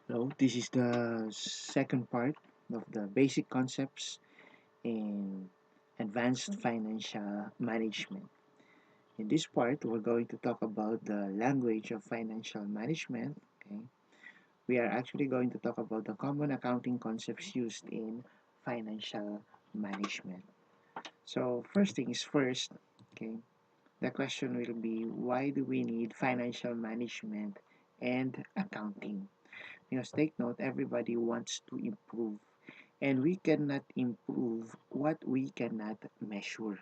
So this is the second part of the basic concepts in advanced financial management. In this part, we're going to talk about the language of financial management. Okay, we are actually going to talk about the common accounting concepts used in financial management. So first things first. Okay, the question will be, why do we need financial management and accounting? Because take note, everybody wants to improve, and we cannot improve what we cannot measure.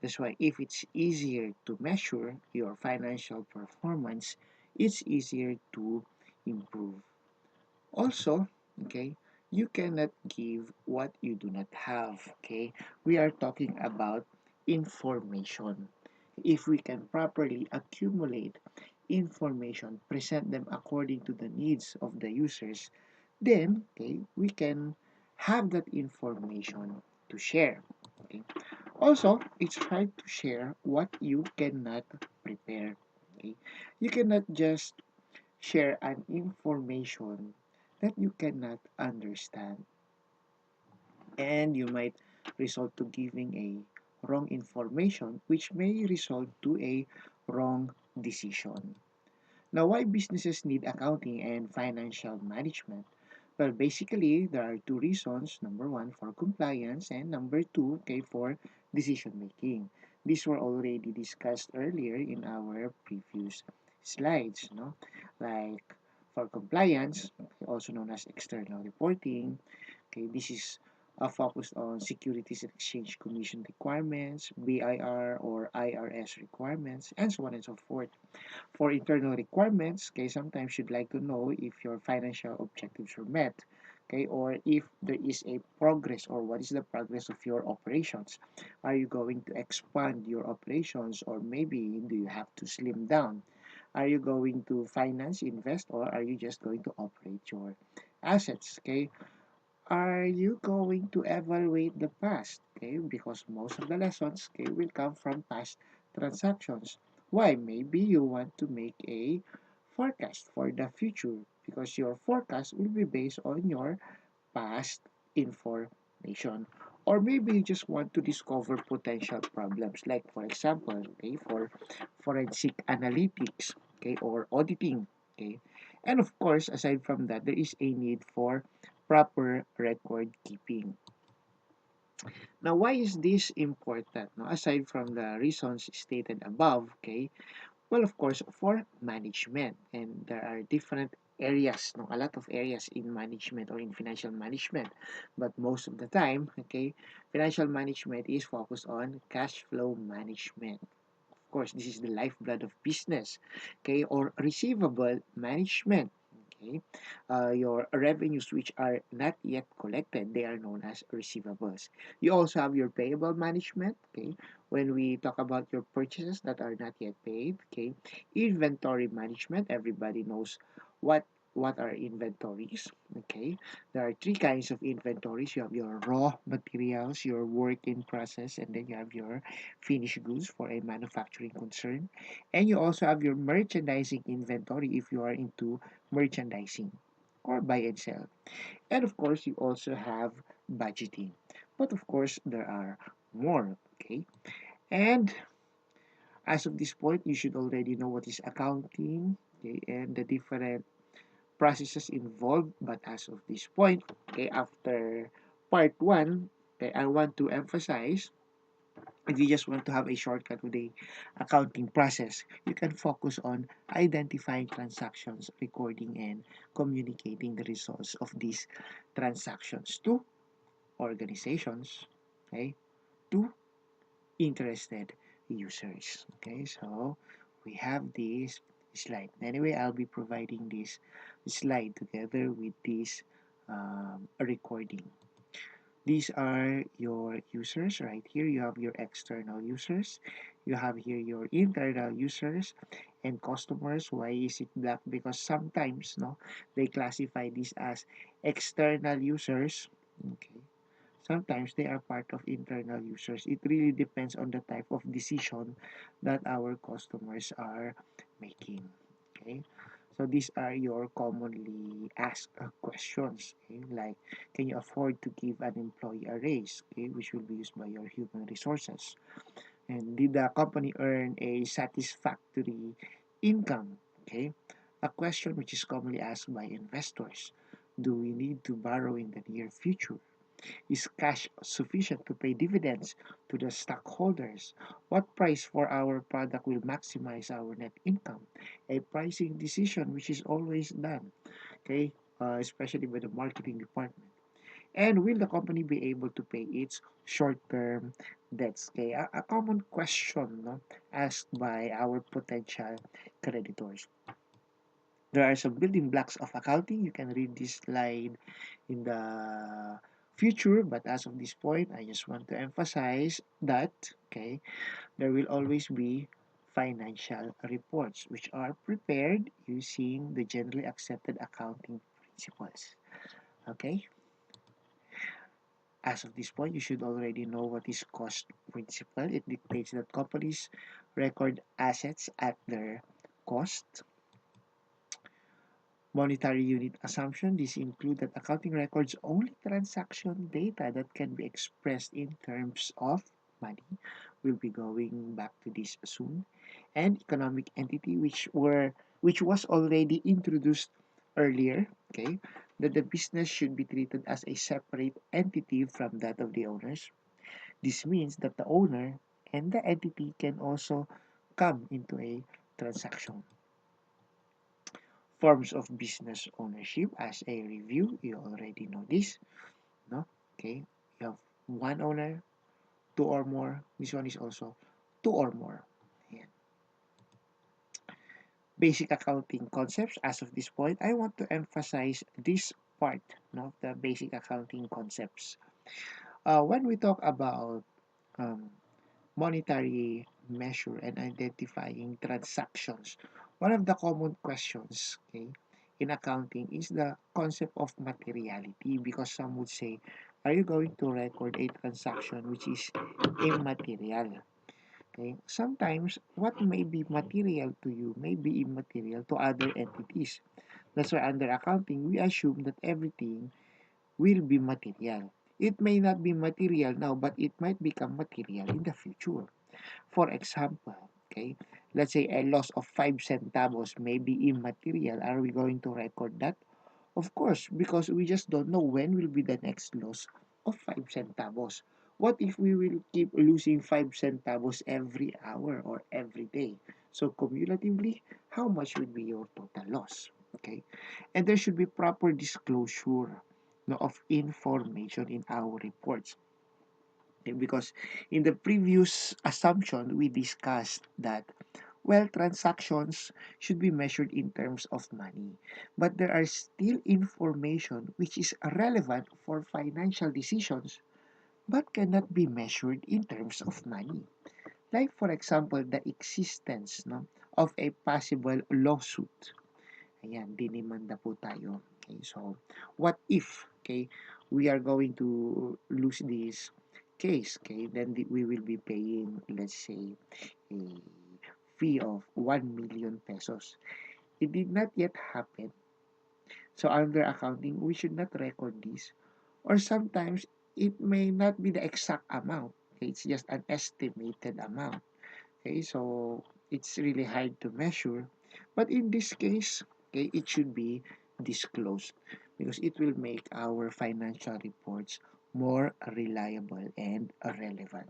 That's why if it's easier to measure your financial performance, it's easier to improve. Also, okay, you cannot give what you do not have. Okay, we are talking about information. If we can properly accumulate information, present them according to the needs of the users, then okay, we can have that information to share. Okay. Also, it's hard to share what you cannot prepare. Okay. You cannot just share an information that you cannot understand, and you might result to giving a wrong information, which may result to a wrong decision. Now, why businesses need accounting and financial management? Well, basically, there are two reasons. Number one, for compliance, and number two, okay, for decision making. These were already discussed earlier in our previous slides, no? Like for compliance, also known as external reporting. Okay, this is focused on Securities and Exchange Commission requirements, BIR or IRS requirements, and so on and so forth. For internal requirements, okay, sometimes you'd like to know if your financial objectives are met, okay, or if there is a progress or what is the progress of your operations. Are you going to expand your operations, or maybe do you have to slim down? Are you going to finance, invest, or are you just going to operate your assets? Okay, are you going to evaluate the past? Okay, because most of the lessons, okay, will come from past transactions. Why? Maybe you want to make a forecast for the future, because your forecast will be based on your past information. Or maybe you just want to discover potential problems, like for example, okay, for forensic analytics, okay, or auditing, okay. And of course, aside from that, there is a need for proper record keeping. Now, why is this important? Now, aside from the reasons stated above, okay, well, of course, for management, and there are different areas, no, a lot of areas in management or in financial management, but most of the time, okay, financial management is focused on cash flow management. Of course, this is the lifeblood of business, okay, or receivable management. Okay, your revenues which are not yet collected, they are known as receivables. You also have your payable management. Okay, when we talk about your purchases that are not yet paid. Okay, inventory management. Everybody knows what what are inventories. Okay, there are three kinds of inventories. You have your raw materials, your work in process, and then you have your finished goods for a manufacturing concern. And you also have your merchandising inventory if you are into merchandising or buy and sell. And of course, you also have budgeting. But of course, there are more. Okay. And as of this point, you should already know what is accounting, okay, and the different processes involved. But as of this point, okay, after part one, okay, I want to emphasize, if you just want to have a shortcut with a accounting process, you can focus on identifying transactions, recording, and communicating the results of these transactions to organizations, okay, to interested users. Okay, so we have this slide. Anyway, I'll be providing this slide together with this recording. These are your users right here. You have your external users. You have here your internal users and customers. Why is it black? Because sometimes no, they classify this as external users. Okay. Sometimes they are part of internal users. It really depends on the type of decision that our customers are making. Okay. So these are your commonly asked questions, okay? Like, can you afford to give an employee a raise, okay, which will be used by your human resources? And did the company earn a satisfactory income? Okay, a question which is commonly asked by investors. Do we need to borrow in the near future? Is cash sufficient to pay dividends to the stockholders? What price for our product will maximize our net income? A pricing decision which is always done, okay, especially by the marketing department. And will the company be able to pay its short-term debts? Okay, a common question, no, asked by our potential creditors. There are some building blocks of accounting. You can read this slide in the future, but as of this point, I just want to emphasize that, okay, there will always be financial reports which are prepared using the generally accepted accounting principles. Okay, as of this point, you should already know what is cost principle. It dictates that companies record assets at their cost. Monetary unit assumption. These include that accounting records only transaction data that can be expressed in terms of money. We'll be going back to this soon. And economic entity, which was already introduced earlier. Okay, that the business should be treated as a separate entity from that of the owners. This means that the owner and the entity can also come into a transaction. Forms of business ownership as a review, you already know this, no? Okay, you have one owner, two or more. This one is also two or more. Ayan. Basic accounting concepts. As of this point, I want to emphasize this part, no, the basic accounting concepts. When we talk about um, monetary measure and identifying transactions. One of the common questions, okay, in accounting is the concept of materiality, because some would say, are you going to record a transaction which is immaterial? Okay? Sometimes what may be material to you may be immaterial to other entities. That's why under accounting, we assume that everything will be material. It may not be material now, but it might become material in the future. For example, okay, let's say a loss of 5 centavos may be immaterial. Are we going to record that? Of course, because we just don't know when will be the next loss of 5 centavos. What if we will keep losing 5 centavos every hour or every day? So cumulatively, how much would be your total loss? Okay, and there should be proper disclosure, no, of information in our reports. Okay, because in the previous assumption, we discussed that, well, transactions should be measured in terms of money, but there are still information which is relevant for financial decisions but cannot be measured in terms of money. Like, for example, the existence, no, of a possible lawsuit. Ayan, dinimanda po tayo. Okay, so what if, okay, we are going to lose this case, okay, then we will be paying, let's say, a fee of 1 million pesos. It did not yet happen. So under accounting, we should not record this. Or sometimes it may not be the exact amount. Okay, it's just an estimated amount. Okay, so it's really hard to measure. But in this case, okay, it should be disclosed because it will make our financial reports more reliable and relevant.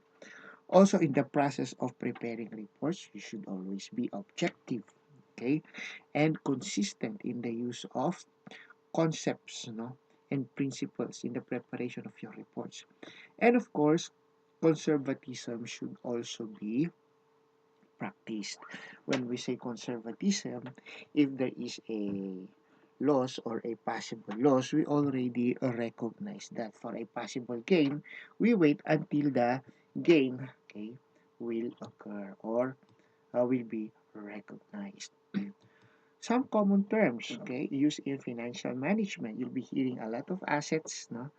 Also, in the process of preparing reports, you should always be objective, okay, and consistent in the use of concepts, no, and principles in the preparation of your reports. And of course, conservatism should also be practiced. When we say conservatism, if there is a loss or a possible loss, we already recognize that. For a possible gain, we wait until the gain, okay, will occur or will be recognized. Some common terms, okay, used in financial management. You'll be hearing a lot of assets, no?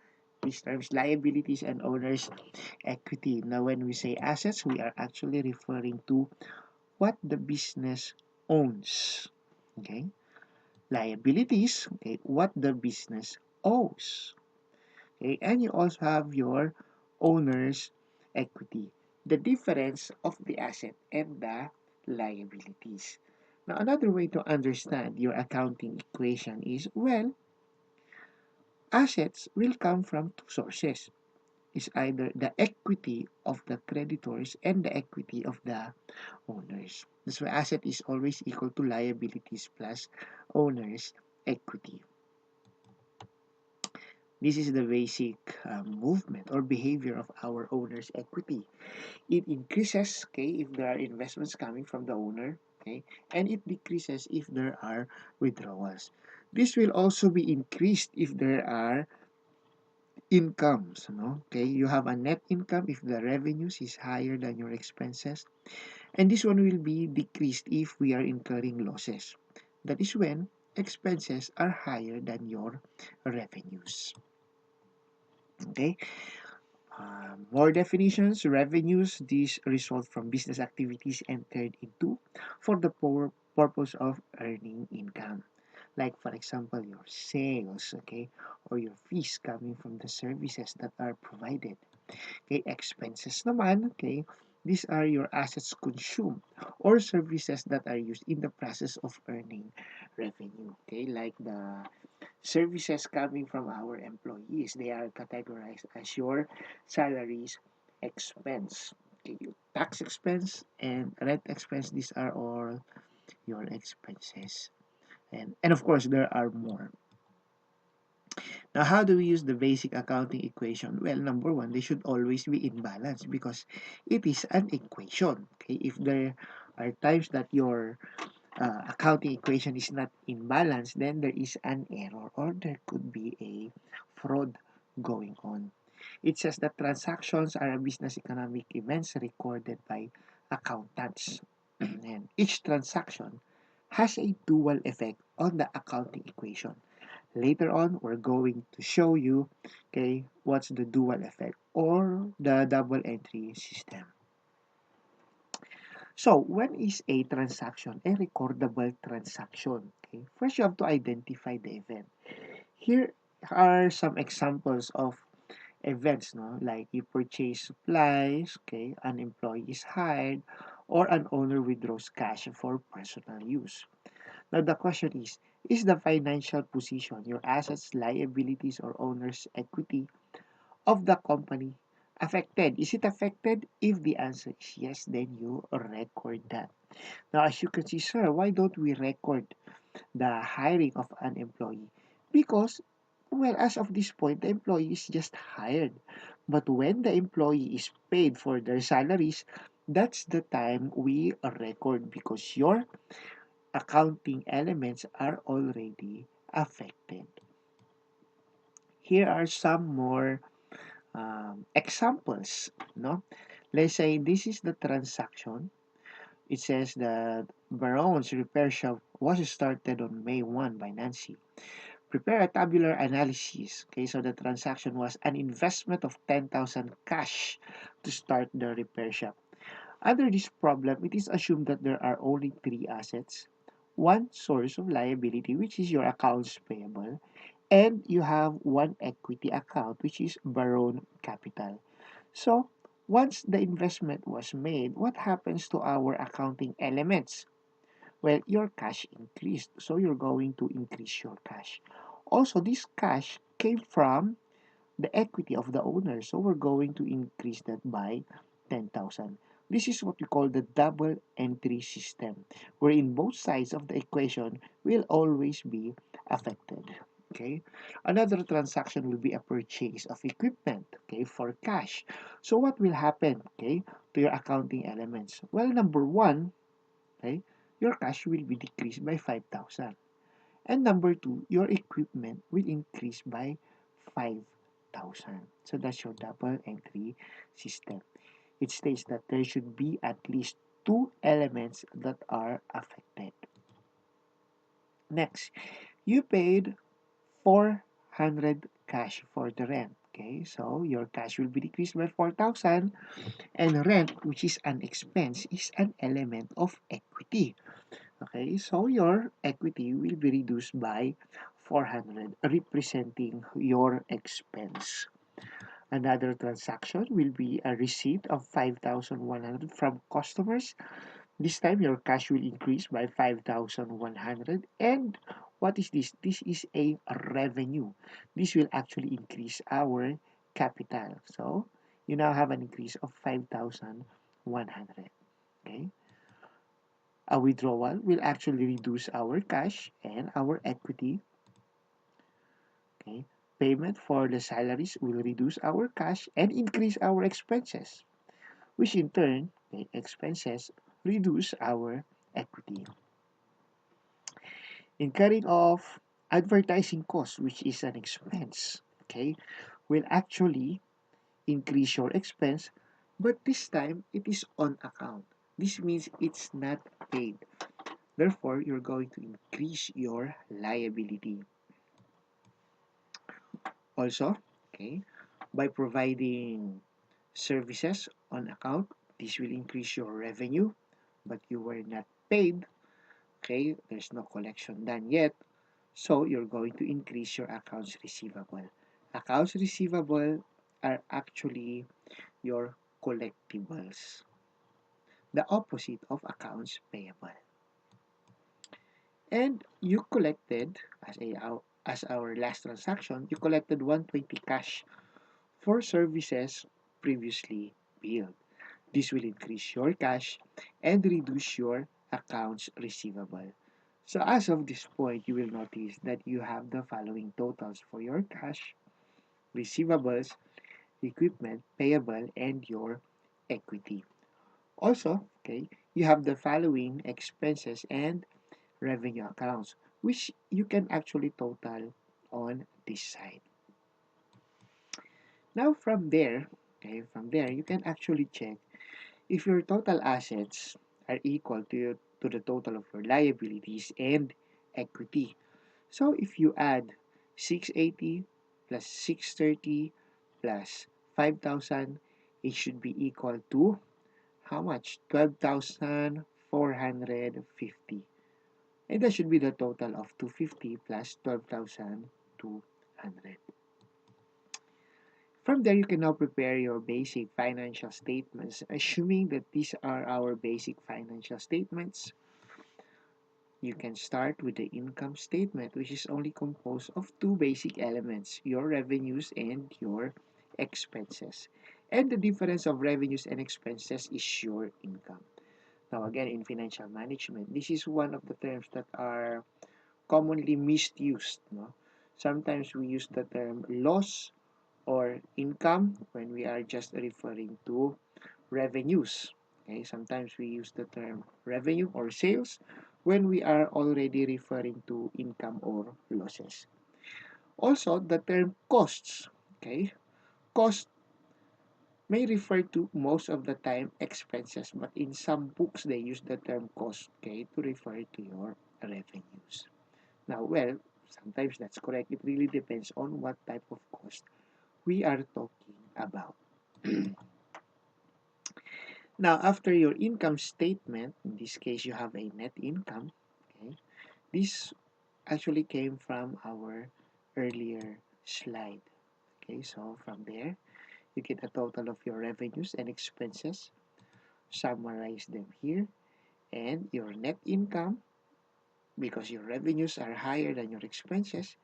These terms, liabilities and owner's equity. Now, when we say assets, we are actually referring to what the business owns. Okay? liabilities, okay, what the business owes. Okay, and you also have your owner's equity, the difference of the asset and the liabilities. Now, another way to understand your accounting equation is, well, assets will come from two sources. Is either the equity of the creditors and the equity of the owners. That's why asset is always equal to liabilities plus owner's equity. This is the basic movement or behavior of our owner's equity. It increases, okay, if there are investments coming from the owner, okay, and it decreases if there are withdrawals. This will also be increased if there are incomes, no? Okay, you have a net income if the revenues is higher than your expenses, and this one will be decreased if we are incurring losses. That is when expenses are higher than your revenues. Okay, more definitions. Revenues, these result from business activities entered into for the purpose of earning income. Like, for example, your sales, okay, or your fees coming from the services that are provided. Okay, expenses naman, okay, these are your assets consumed or services that are used in the process of earning revenue. Okay, like the services coming from our employees, they are categorized as your salaries expense. Okay, your tax expense and rent expense, these are all your expenses. And of course, there are more. Now, how do we use the basic accounting equation? Well, number one, they should always be in balance because it is an equation. Okay, if there are times that your accounting equation is not in balance, then there is an error or there could be a fraud going on. It says that transactions are a business economic events recorded by accountants. And each transaction has a dual effect on the accounting equation. Later on, we're going to show you, okay, what's the dual effect or the double entry system. So, when is a transaction a recordable transaction? Okay, first you have to identify the event. Here are some examples of events, no? Like you purchase supplies, okay, an employee is hired, or an owner withdraws cash for personal use. Now the question is the financial position, your assets, liabilities, or owner's equity of the company affected? Is it affected? If the answer is yes, then you record that. Now, as you can see, sir, why don't we record the hiring of an employee? Because, well, as of this point, the employee is just hired. But when the employee is paid for their salaries, that's the time we record because your accounting elements are already affected. Here are some more examples. No, let's say this is the transaction. It says that Baron's repair shop was started on May 1 by Nancy. Prepare a tabular analysis. Okay, so the transaction was an investment of 10,000 cash to start the repair shop. Under this problem, it is assumed that there are only three assets, one source of liability, which is your accounts payable, and you have one equity account, which is Baron Capital. So, once the investment was made, what happens to our accounting elements? Well, your cash increased, so you're going to increase your cash. Also, this cash came from the equity of the owner, so we're going to increase that by 10,000. This is what we call the double entry system, wherein both sides of the equation will always be affected. Okay, another transaction will be a purchase of equipment, okay, for cash. So what will happen, okay, to your accounting elements? Well, number one, okay, your cash will be decreased by 5,000. And number two, your equipment will increase by 5,000. So that's your double entry system. It states that there should be at least two elements that are affected. Next, you paid 400 cash for the rent. Okay, so your cash will be decreased by 4,000, and rent, which is an expense, is an element of equity. Okay, so your equity will be reduced by 400, representing your expense. Another transaction will be a receipt of 5,100 from customers. This time your cash will increase by 5,100. And what is this? This is a revenue. This will actually increase our capital. So you now have an increase of 5,100. Okay. A withdrawal will actually reduce our cash and our equity. Okay. Payment for the salaries will reduce our cash and increase our expenses, which in turn, okay, expenses reduce our equity. Incurring of advertising costs, which is an expense, okay, will actually increase your expense, but this time it is on account. This means it's not paid. Therefore, you're going to increase your liability. Also, okay, by providing services on account, this will increase your revenue, but you were not paid. Okay, there's no collection done yet. So you're going to increase your accounts receivable. Accounts receivable are actually your collectibles, the opposite of accounts payable. And you collected, as our last transaction, you collected 120 cash for services previously billed. This will increase your cash and reduce your accounts receivable. So as of this point, you will notice that you have the following totals for your cash, receivables, equipment, payable, and your equity. Also, okay, you have the following expenses and revenue accounts, which you can actually total on this side. Now from there, you can actually check if your total assets are equal to the total of your liabilities and equity. So if you add 680 plus 630 plus 5,000, it should be equal to how much? 12,450. And that should be the total of 250 plus 12,200. From there, you can now prepare your basic financial statements. Assuming that these are our basic financial statements, you can start with the income statement, which is only composed of two basic elements, your revenues and your expenses. And the difference of revenues and expenses is your income. Now, again, in financial management, this is one of the terms that are commonly misused. No? Sometimes we use the term loss or income when we are just referring to revenues. Okay, sometimes we use the term revenue or sales when we are already referring to income or losses. Also, the term costs. Okay, cost may refer to most of the time expenses, but in some books they use the term cost, okay, to refer to your revenues. Now, well, sometimes that's correct. It really depends on what type of cost we are talking about. Now, after your income statement, in this case, you have a net income. Okay, this actually came from our earlier slide. Okay, so from there, you get a total of your revenues and expenses, summarize them here, and your net income, because your revenues are higher than your expenses,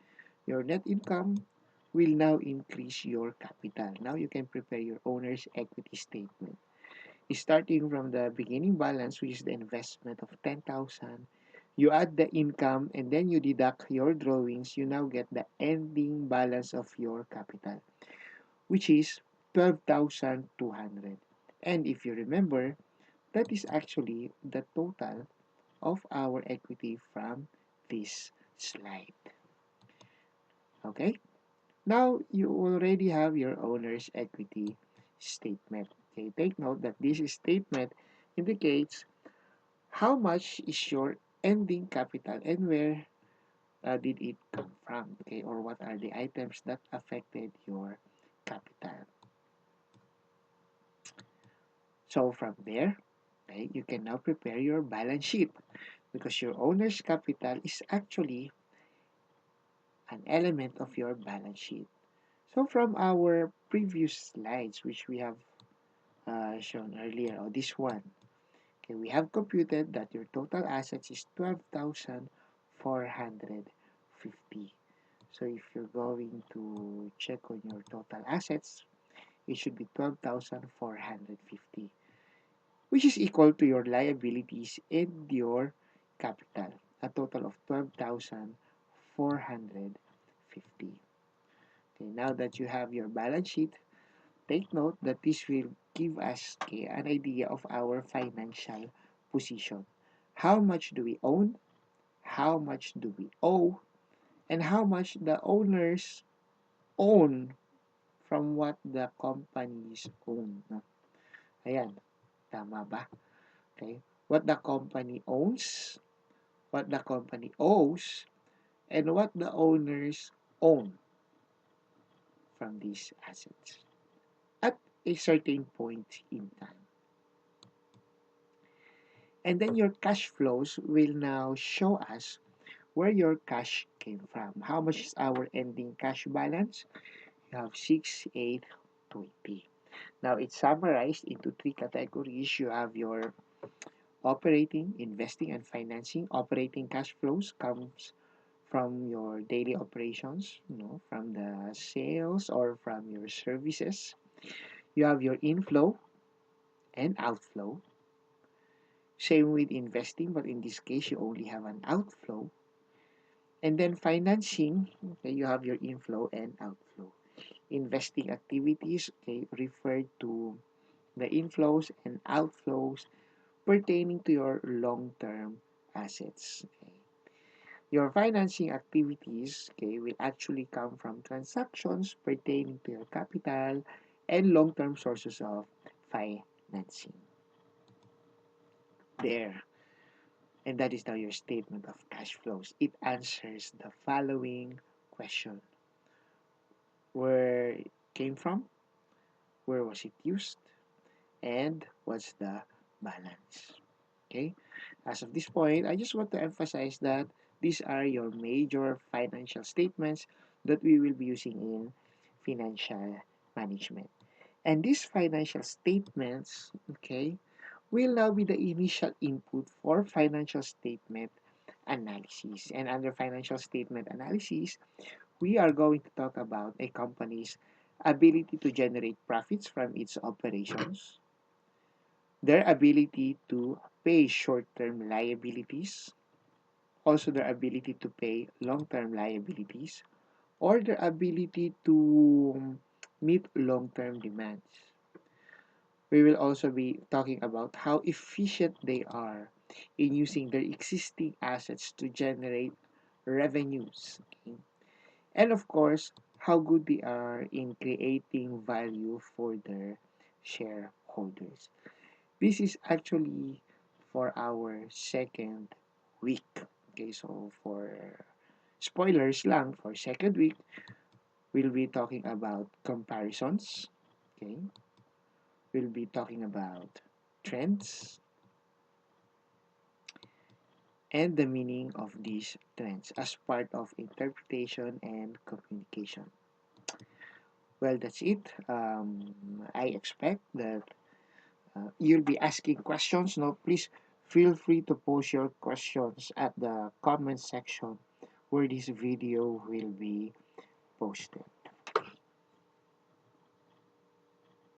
your net income will now increase your capital. Now you can prepare your owner's equity statement. Starting from the beginning balance, which is the investment of 10,000, you add the income and then you deduct your drawings, you now get the ending balance of your capital, which is 12,200. And if you remember, that is actually the total of our equity from this slide. Okay? Now you already have your owner's equity statement. Okay, take note that this statement indicates how much is your ending capital and where did it come from, okay, or what are the items that affected your capital. So from there, okay, you can now prepare your balance sheet. because your owner's capital is actually an element of your balance sheet. So from our previous slides, which we have shown earlier, or this one, okay, we have computed that your total assets is 12,450. So if you're going to check on your total assets, it should be 12,450, which is equal to your liabilities and your capital, a total of 12,450. Okay, now that you have your balance sheet, take note that this will give us, okay, an idea of our financial position. How much do we own? How much do we owe? And how much the owners own from what the companies own. No? Ayan, tama ba? Okay. What the company owns, what the company owes, and what the owners own from these assets at a certain point in time. And then your cash flows will now show us where your cash came from. How much is our ending cash balance? You have 6,820. Now it's summarized into three categories. You have your operating, investing, and financing. Operating cash flows comes from your daily operations, from the sales or from your services. You have your inflow and outflow. Same with investing, but in this case, you only have an outflow. And then financing, okay, you have your inflow and outflow. Investing activities, okay, refer to the inflows and outflows pertaining to your long-term assets. Okay. Your financing activities, okay, will actually come from transactions pertaining to your capital and long-term sources of financing. There. And that is now your statement of cash flows. It answers the following question: where it came from, where was it used, and what's the balance. Okay? As of this point, I just want to emphasize that these are your major financial statements that we will be using in financial management. And these financial statements, okay, will now be the initial input for financial statement analysis. And under financial statement analysis, we are going to talk about a company's ability to generate profits from its operations, their ability to pay short-term liabilities, also their ability to pay long-term liabilities, or their ability to meet long-term demands. We will also be talking about how efficient they are in using their existing assets to generate revenues. Okay? And of course, how good they are in creating value for their shareholders. This is actually for our second week. Okay, so for spoilers lang, for second week, we'll be talking about comparisons. Okay, we'll be talking about trends and the meaning of these trends as part of interpretation and communication. Well, that's it. I expect that you'll be asking questions. Now, please feel free to post your questions at the comment section where this video will be posted.